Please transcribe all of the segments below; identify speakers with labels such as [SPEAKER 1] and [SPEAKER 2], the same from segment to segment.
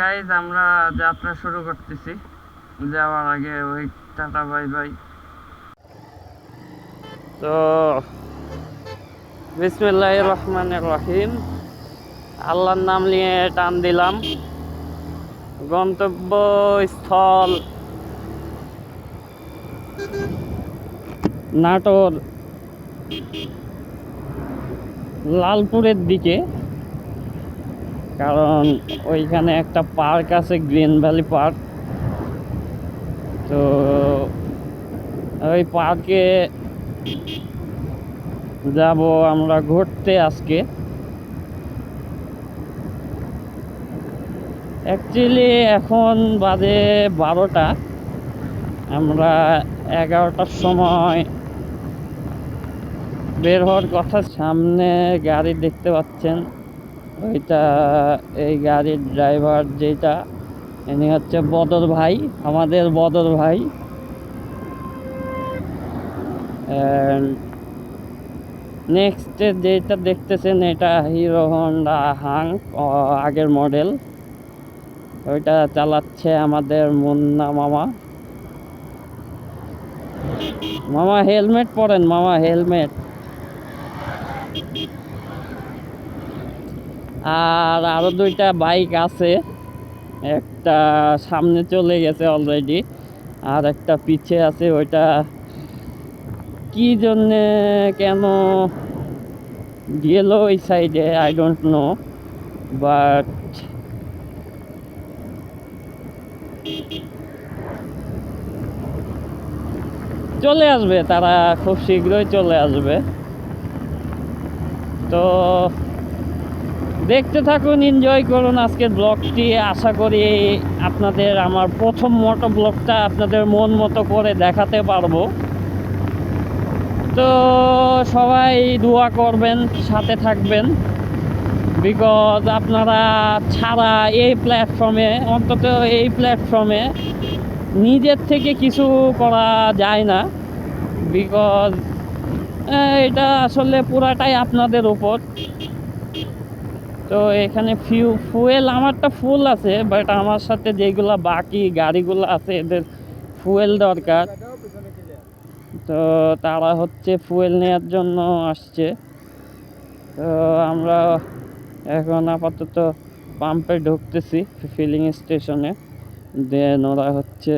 [SPEAKER 1] Guys আমরা যাত্রা শুরু করতেছি। যাওয়ার আগে ওই টাটা বাই বাই। তো বিসমিল্লাহির রহমানির রহিম, আল্লাহর নাম নিয়ে টান দিলাম। গন্তব্যস্থল নাটোর লালপুরের দিকে, কারণ ওইখানে একটা পার্ক আছে, গ্রিন ভ্যালি পার্ক। তো ওই পার্কে যাব আমরা ঘুরতে আজকে। অ্যাকচুয়ালি এখন বাজে 12টা, আমরা 11টার সময় বের হওয়ার কথা। সামনে গাড়ি দেখতে পাচ্ছেন, ওইটা এই গাড়ির ড্রাইভার যেটা, ইনি হচ্ছে বদর ভাই, আমাদের বদর ভাই। নেক্সট যেটা দেখতেছেন এটা হিরো হন্ডা হাঙ্ক, আগের মডেল। ওইটা চালাচ্ছে আমাদের মুন্না মামা। মামা হেলমেট পরেন, মামা হেলমেট। আর আরো দুইটা বাইক আছে, একটা সামনে চলে গেছে অলরেডি, আর একটা পিছে আছে। ওইটা কি জন্যে কেন গেল ওই সাইডে আই ডোন্ট নো, বাট চলে আসবে, তারা খুব শীঘ্রই চলে আসবে। তো দেখতে থাকুন, এনজয় করুন আজকের ব্লগটি। আশা করি আপনাদের আমার প্রথম মোটো ব্লগটা আপনাদের মন মতো করে দেখাতে পারবো। তো সবাই দোয়া করবেন, সাথে থাকবেন, বিকজ আপনারা ছাড়া এই প্ল্যাটফর্মে, অন্তত এই প্ল্যাটফর্মে নিজের থেকে কিছু করা যায় না। বিকজ এটা আসলে পুরাটাই আপনাদের উপর। তো এখানে ফুয়েল আমারটা ফুল আছে, বাট আমার সাথে যেগুলো বাকি গাড়িগুলো আছে এদের ফুয়েল দরকার। তো তারা হচ্ছে ফুয়েল নেওয়ার জন্য আসছে। তো আমরা এখন আপাতত পাম্পে ঢুকতেছি, ফিলিং স্টেশনে। দেন ওরা হচ্ছে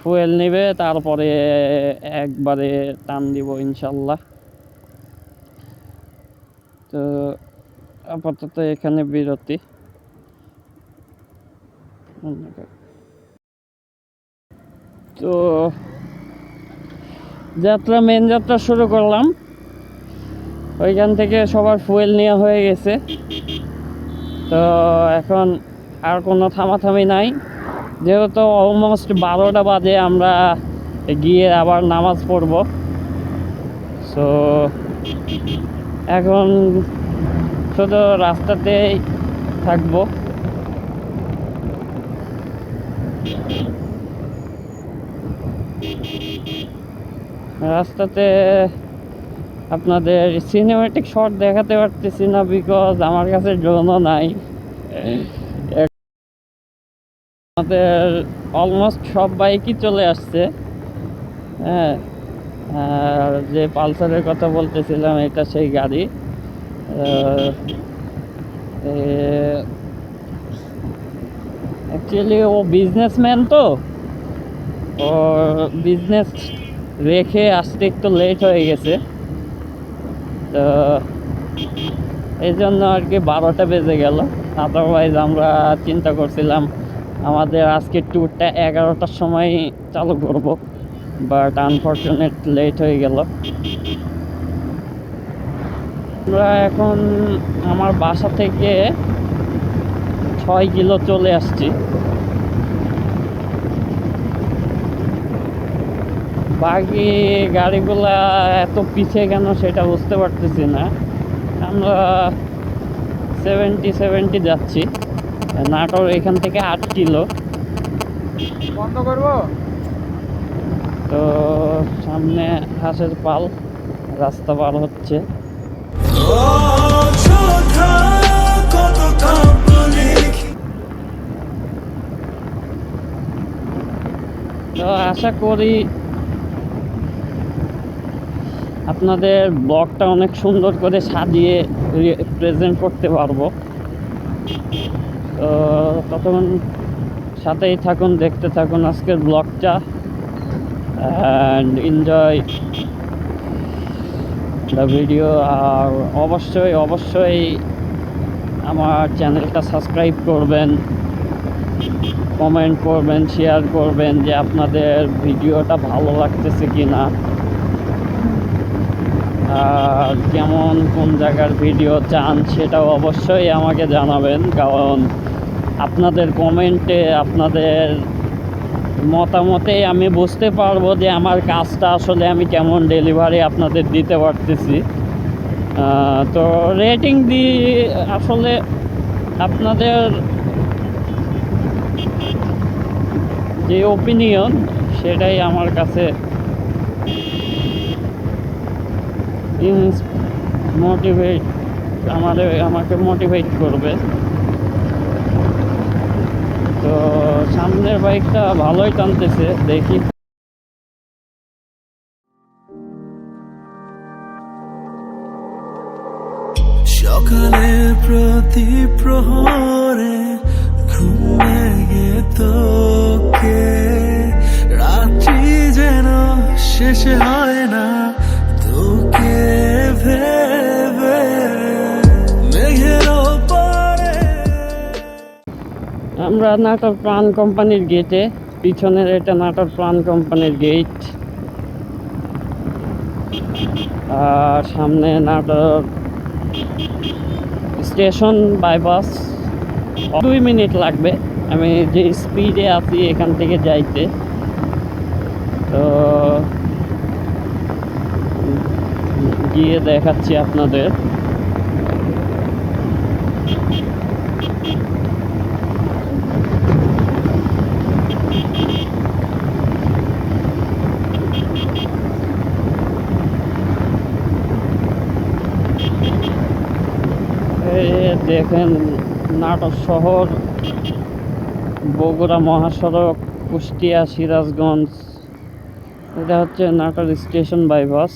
[SPEAKER 1] ফুয়েল নেবে, তারপরে একবারে টান দিব ইনশাল্লাহ। তো আপাতত এখানে বিরতি। তো মেন যাত্রা শুরু করলাম। ওইখান থেকে সবার ফুয়েল নেওয়া হয়ে গেছে। তো এখন আর কোনো থামাথামি নাই, যেহেতু অলমোস্ট 12টা বাজে, আমরা গিয়ে আবার নামাজ পড়ব। সো এখন শুধু রাস্তাতেই থাকবো। রাস্তাতে আপনাদের সিনেমেটিক শট দেখাতে পারতেছি না, বিকজ আমার কাছে ড্রোনও নাই। আমাদের অলমোস্ট সব বাইকই চলে আসছে। হ্যাঁ, আর যে পালসারের কথা বলতেছিলাম, এটা সেই গাড়ি। অ্যাকচুয়ালি ও বিজনেসম্যান, তো ও বিজনেস রেখে আসতে একটু লেট হয়ে গেছে। তো এই জন্য আর কি 12টা বেজে গেল। আদারওয়াইজ আমরা চিন্তা করছিলাম আমাদের আজকের ট্যুরটা 11টার সময় চালু করব, বাট আনফর্চুনেট লেট হয়ে গেল। আমরা এখন আমার বাসা থেকে 6 কিলো চলে আসছি। বাকি গাড়িগুলা এত পিছিয়ে কেন সেটা বুঝতে পারতেছি না। আমরা 70 যাচ্ছি। নাটোর এখান থেকে 8 কিলো। বন্ধ করবো। তো সামনে হাঁসের পাল রাস্তা পার হচ্ছে। তো আশা করি আপনাদের ব্লগটা অনেক সুন্দর করে সাজিয়ে প্রেজেন্ট করতে পারবো। তো ততক্ষণ সাথেই থাকুন, দেখতে থাকুন আজকের ব্লগটা অ্যান্ড এনজয় দ্য ভিডিও। আর অবশ্যই আমার চ্যানেলটা সাবস্ক্রাইব করবেন, কমেন্ট করবেন, শেয়ার করবেন যে আপনাদের ভিডিওটা ভালো লাগতেছে কি না, আর কেমন কোন জায়গার ভিডিও চান সেটাও অবশ্যই আমাকে জানাবেন। কারণ আপনাদের কমেন্টে, আপনাদের মতামতে আমি বুঝতে পারবো যে আমার কাজটা আসলে আমি কেমন ডেলিভারি আপনাদের দিতে পারতেছি। তো রেটিং দিই আসলে আপনাদের যে ওপিনিয়ন সেটাই আমার কাছে আমাকে মোটিভেট করবে। তো সামনের বাইকটা ভালোই টানতেছে, দেখি।
[SPEAKER 2] সকালের প্রতি প্রহরে ঘুম ভেঙে তোকে, রাত্রি যেন শেষ হয় না তোকে ভেবে, মেঘের ওপরে।
[SPEAKER 1] আমরা নাটোর প্রাণ কোম্পানির গেটে, পিছনের এটা নাটোর প্রাণ কোম্পানির গেট, আর সামনে নাটোর স্টেশন বাইপাস। 2 মিনিট লাগবে আমি যে স্পিডে আছি এখান থেকে যাইতে। তো গিয়ে দেখাচ্ছি আপনাদের। দেখেন নাটোর শহর, বগুড়া মহাসড়ক, কুষ্টিয়া, সিরাজগঞ্জ। এটা হচ্ছে নাটোর স্টেশন বাইপাস।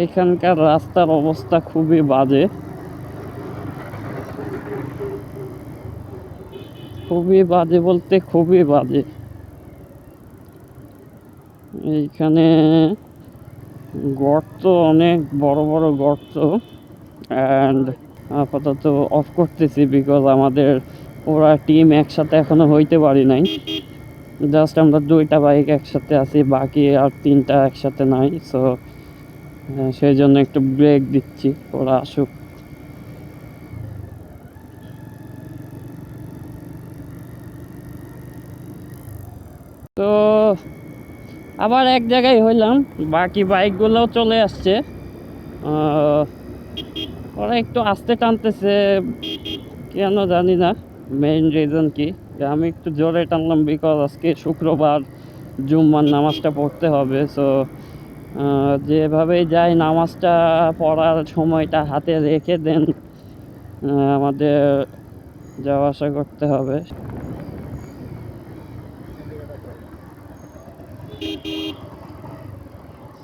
[SPEAKER 1] এখানকার রাস্তার অবস্থা খুবই বাজে, বলতে খুবই বাজে। এইখানে গর্ত, অনেক বড় বড় গর্ত। অ্যান্ড আপাতত অফ করতেছি বিকজ আমাদের ওরা টিম একসাথে এখনো হইতে পারি নাই। জাস্ট আমরা 2টা বাইক একসাথে আছি, বাকি আর 3টা একসাথে নাই। সো সেই জন্য একটু ব্রেক দিচ্ছি, ওরা আসুক। তো আবার এক জায়গায় হইলাম, বাকি বাইকগুলোও চলে আসছে। ওরা একটু আস্তে টানতেছে কেন জানি না, মেইন রিজন কি। আমি একটু জোরে টানলাম বিকজ আজকে শুক্রবার, জুম্মার নামাজটা পড়তে হবে। সো যেভাবেই যাই নামাজটা পড়ার সময়টা হাতে রেখে দেন আমাদের যাওয়া আসা করতে হবে।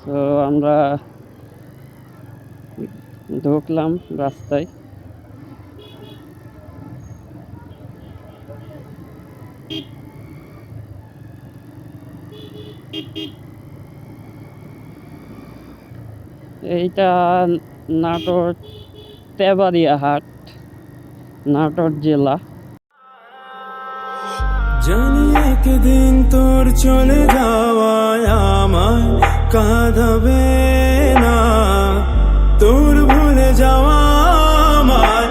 [SPEAKER 1] তো আমরা ঢুকলাম রাস্তায়। এইটা নাটোর তেবাড়িয়া হাট, নাটোর জেলা।
[SPEAKER 2] জানি একদিন তোর চলে যাওয়ায় আমার কাঁদাবে না, তোর ভুলে যাওয়া আমার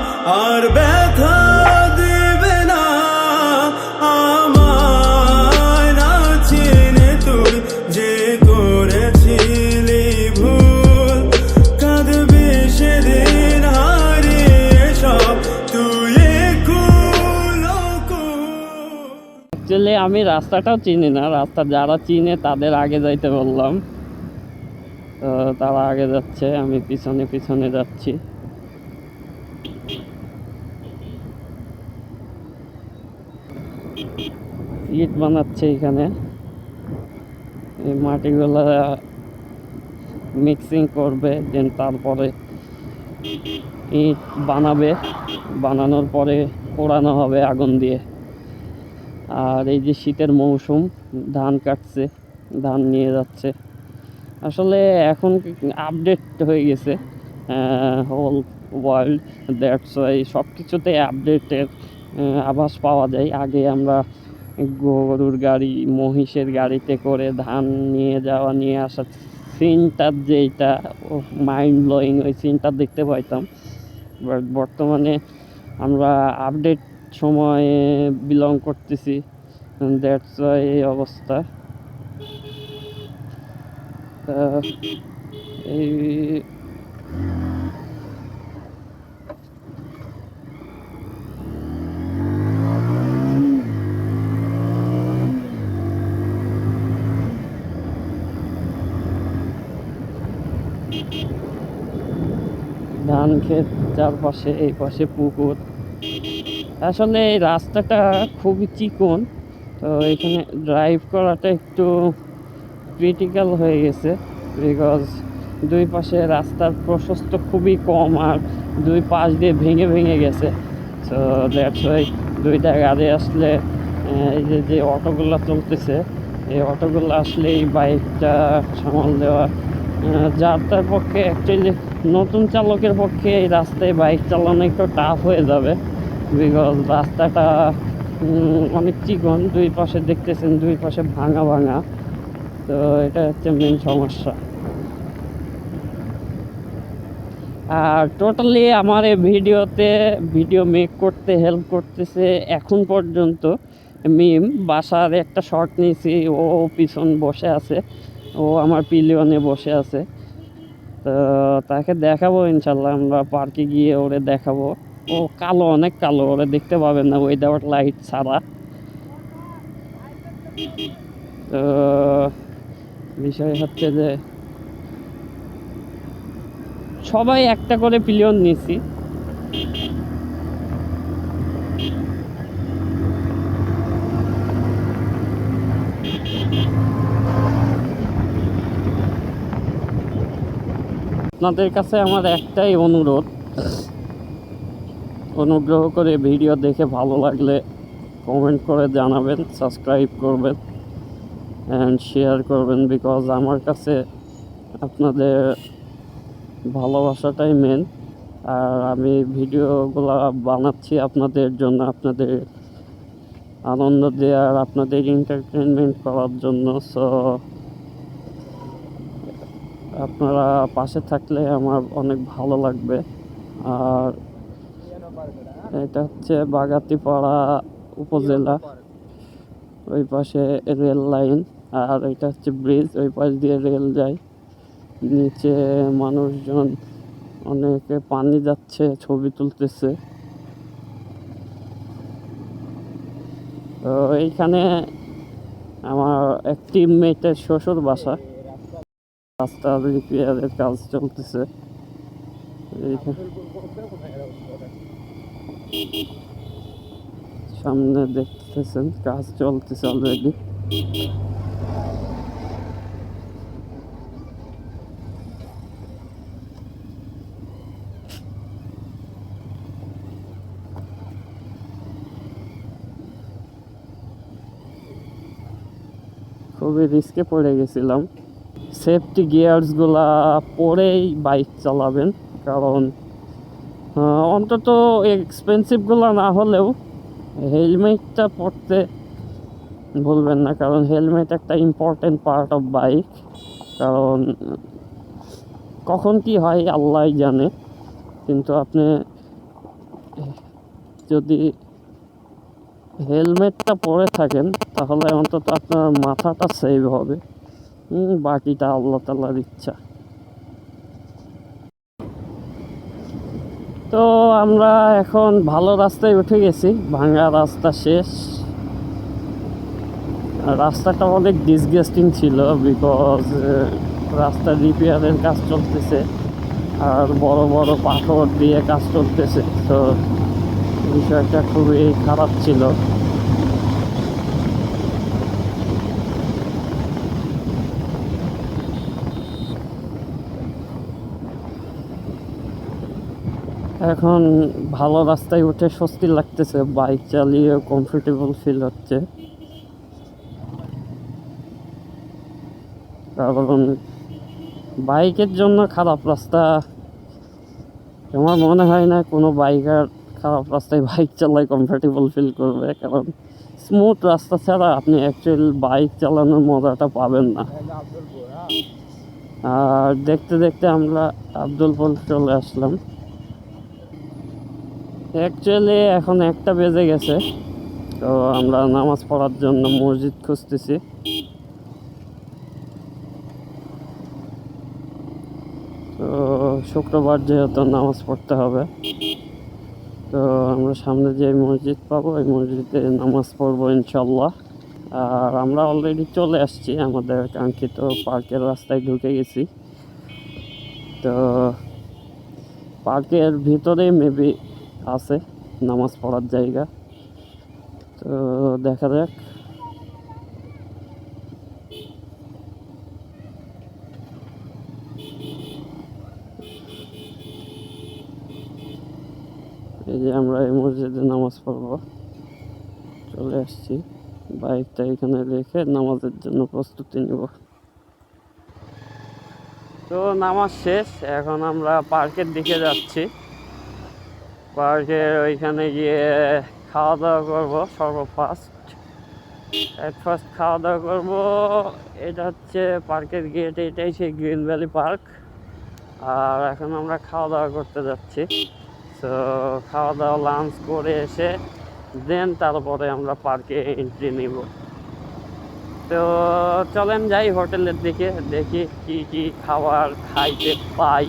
[SPEAKER 2] আর ব্যথা দেবে না। আমায় না চিনে তুই যে করেছিলি ভুল, কাঁদবি সেদিন হারিয়ে সব তুই।
[SPEAKER 1] অ্যাকচুয়ালি আমি রাস্তাটাও চিনি না, রাস্তা যারা চিনে তাদের আগে যাইতে বললাম। তো তারা আগে যাচ্ছে, আমি পিছনে পিছনে যাচ্ছি। ইট বানাচ্ছে এখানে, এই মাটিগুলা মিক্সিং করবে, দেন তারপরে ইট বানাবে, বানানোর পরে পোড়ানো হবে আগুন দিয়ে। আর এই যে শীতের মৌসুম, ধান কাটছে, ধান নিয়ে যাচ্ছে। আসলে এখন আপডেট হয়ে গেছে হোল ওয়ার্ল্ড, দ্যাটস ওয়াই সব কিছুতে আপডেটের আভাস পাওয়া যায়। আগে আমরা গরুর গাড়ি, মহিষের গাড়িতে করে ধান নিয়ে যাওয়া নিয়ে আসা সিনটার যেটা মাইন্ড ব্লোয়িং, ওই সিনটা দেখতে পাইতাম। বাট বর্তমানে আমরা আপডেট সময়ে বিলং করতেছি, দ্যাটস ওয়াই এই অবস্থা। এই ধান ক্ষেত, চারপাশে এই পাশে পুকুর। আসলে এই রাস্তাটা খুবই চিকন, তো এখানে ড্রাইভ করাটা একটু ক্রিটিক্যাল হয়ে গেছে, বিকজ দুই পাশে রাস্তার প্রশস্ত খুবই কম, আর দুই পাশ দিয়ে ভেঙে ভেঙে গেছে। সো দ্যাটস ওয়াই দুইটা গাড়ি আসলে, এই যে অটোগুলো চলতেছে, এই অটোগুলো আসলে এই বাইকটা সামাল দেওয়া যার তার পক্ষে, অ্যাকচুয়ালি নতুন চালকের পক্ষে এই রাস্তায় বাইক চালানো একটু টাফ হয়ে যাবে, বিকজ রাস্তাটা অনেক চিকন, দুই পাশে দেখতেছেন দুই পাশে ভাঙা ভাঙা। তো এটা হচ্ছে মেন সমস্যা। আর টোটালি আমার এই ভিডিও মেক করতে হেল্প করতেছে এখন পর্যন্ত মিম। বাসার একটা শর্ট নিয়েছি, ও পিছন বসে আছে, ও আমার পিলিয়নে বসে আছে। তো তাকে দেখাবো ইনশাল্লাহ, আমরা পার্কে গিয়ে ওরে দেখাবো। ও কালো, অনেক কালো, ওরে দেখতে পাবেন না উইদাউট লাইট ছাড়া। তো বিষয় হচ্ছে যে সবাই একটা করে পিলিয়ন নিছি। আপনাদের কাছে আমার একটাই অনুগ্রহ করে ভিডিও দেখে ভালো লাগলে কমেন্ট করে জানাবেন, সাবস্ক্রাইব করবেন অ্যান্ড শেয়ার করবেন, বিকজ আমার কাছে আপনাদের ভালোবাসাটাই মেন। আর আমি ভিডিওগুলো বানাচ্ছি আপনাদের জন্য, আপনাদের আনন্দ দেওয়ার, আপনাদের এন্টারটেনমেন্ট করার জন্য। সো আপনারা পাশে থাকলে আমার অনেক ভালো লাগবে। আর এটা হচ্ছে বাগাতিপাড়া উপজেলা, ওই পাশে রেল লাইন, আর এটা হচ্ছে ব্রিজ, ওই পাশ দিয়ে রেল যায়। নিচে মানুষজন অনেকে পানি যাচ্ছে, ছবি তুলতেছে। তো এইখানে আমার এক টিমমেটের শ্বশুর বাসা, রাস্তার রিপেয়ারের কাজ চলতেছে। সামনে দেখতেছেন কাজ চলতেছে অলরেডি। খুবই রিস্কে পড়ে গেছিলাম। সেফটি গিয়ার্সগুলা পরেই বাইক চালাবেন, কারণ অন্তত এক্সপেন্সিভগুলো না হলেও হেলমেটটা পরতে ভুলবেন না, কারণ হেলমেট একটা ইম্পর্টেন্ট পার্ট অফ বাইক। কারণ কখন কি হয় আল্লাহই জানে, কিন্তু আপনি যদি হেলমেটটা পরে থাকেন তাহলে অন্তত আপনার মাথাটা সেভ হবে, বাকিটা আল্লাহ তাআলার ইচ্ছা। তো আমরা এখন ভালো রাস্তায় উঠে গেছি, ভাঙা রাস্তা শেষ। রাস্তাটা অনেক ডিসগাস্টিং ছিল, বিকজ রাস্তা রিপেয়ারের কাজ চলতেছে আর বড় বড় পাথর দিয়ে কাজ চলতেছে। তো বিষয়টা খুবই খারাপ ছিল। এখন ভালো রাস্তায় উঠে স্বস্তি লাগতেছে, বাইক চালিয়ে কমফোর্টেবল ফিল হচ্ছে। কারণ বাইকের জন্য খারাপ রাস্তা আমার মনে হয় না কোনো বাইকার খারাপ রাস্তায় বাইক চালায় কমফোর্টেবল ফিল করবে, কারণ স্মুথ রাস্তা ছাড়া আপনি অ্যাকচুয়াল বাইক চালানোর মজাটা পাবেন না। আর দেখতে দেখতে আমরা আব্দুলপুর চলে আসলাম। অ্যাকচুয়ালি এখন 1টা বেজে গেছে, তো আমরা নামাজ পড়ার জন্য মসজিদ খুঁজতেছি। তো শুক্রবার যেহেতু নামাজ পড়তে হবে, তো আমরা সামনে যে মসজিদ পাবো এই মসজিদে নামাজ পড়বো ইনশাল্লাহ। আর আমরা অলরেডি চলে আসছি, আমাদের কাঙ্ক্ষিত পার্কের রাস্তায় ঢুকে গেছি। তো পার্কের ভিতরে মেবি আছে নামাজ পড়ার জায়গা, তো দেখা যাক। এই যে আমরা এই মসজিদে নামাজ পড়বো, চলে আসছি। বাইকটা এখানে রেখে নামাজের জন্য প্রস্তুতি নিব। তো নামাজ শেষ, এখন আমরা পার্কের দিকে যাচ্ছি। পার্কের ওইখানে গিয়ে খাওয়া দাওয়া করবো ফার্স্ট খাওয়া দাওয়া করবো। এটা হচ্ছে পার্কের গেট, এটাই সেই গ্রিন ভ্যালি পার্ক। আর এখন আমরা খাওয়া দাওয়া করতে যাচ্ছি। তো খাওয়া দাওয়া লাঞ্চ করে এসে দেন তারপরে আমরা পার্কে এন্ট্রি নিব। তো চলেন যাই হোটেলের দিকে, দেখি কি কি খাবার খাইতে পাই।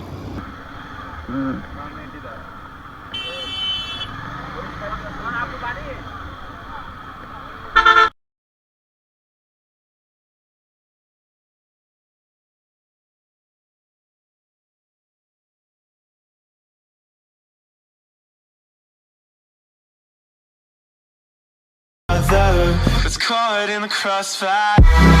[SPEAKER 2] That's caught in the crossfire.